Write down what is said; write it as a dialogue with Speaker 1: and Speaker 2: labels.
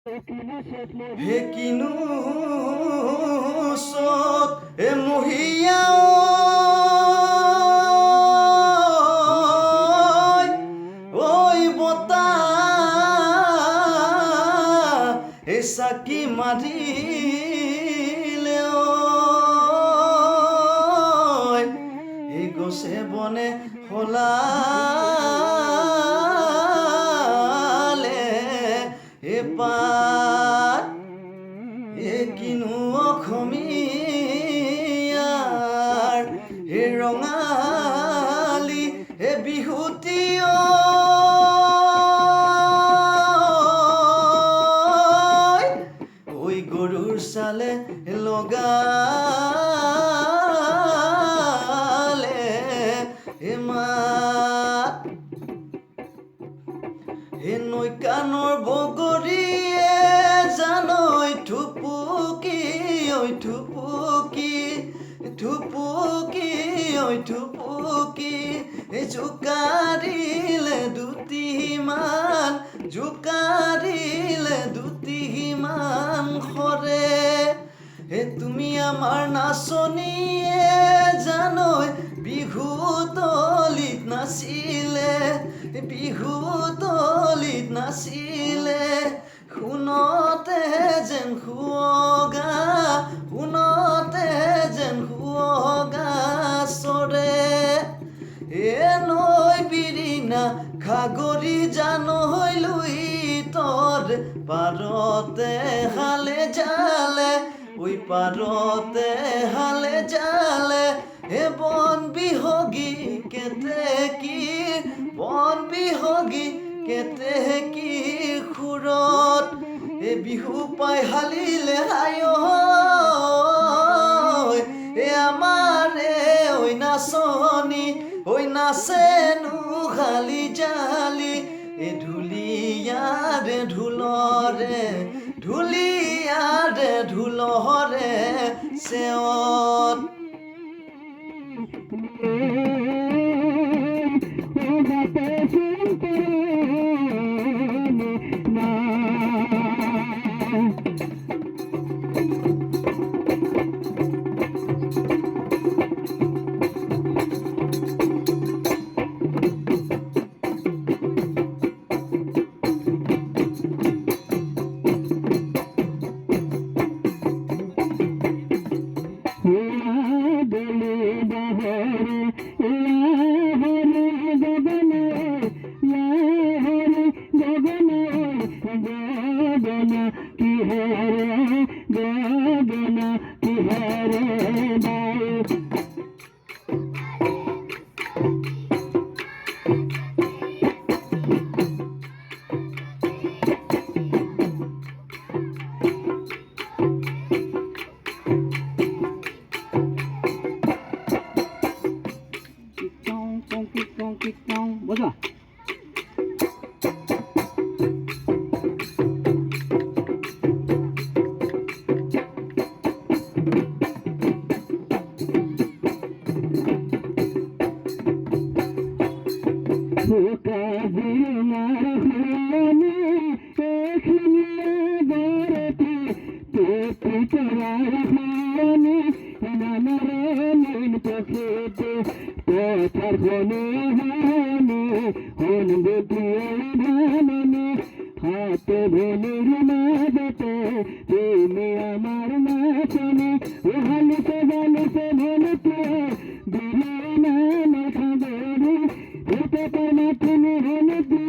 Speaker 1: হে কিনো সত এ মহিয়া ঐ বতাহ এ চাকি মাৰিলে এই গছে বনে হলালে এ পাত এ কিনো অসমীয়াৰ এ ৰঙালী এ বিহুতি ঐ গৰুৰ চালে লগালে এ মাত হে নৈ কাণৰ বগৰীয়ে জানৈ থুপুকি ঐ থুপুকি থুপুকি ঐ থুপুকি জোকাৰিলে দুটিমান জোকাৰিলে দুটিমান সৰে হে তুমি আমাৰ নাচনীয়ে জানৈ বিহু তলিত নাচিলে বিহু তলিত নাচিলে শুনতে যেন শুৱগা শুনতে যেন শুৱগা চৰে এ নৈ বিৰিণা ঘাগৰি জানৈ লুই তৰ পাৰতে হালে জালে ঐ পাৰতে হালে জালে হে বন বিহগী কেতেকী বন বিহগী কেতেকী সুৰত এ বিহু পাই হালিলে হায় এ আমাৰে ঐ নাচনী ঐ নাচেনো খালি জালি এ ঢুলীয়াৰে ঢোলৰে ঢুলীয়াৰে ঢোলৰে চেৱত বজা হাতে ভনির মাজতে তুমি আমার নাচনে হালিতে হালিতে ভনিতে বিরিনা খাগরি হতে পারে তুমি হলিতে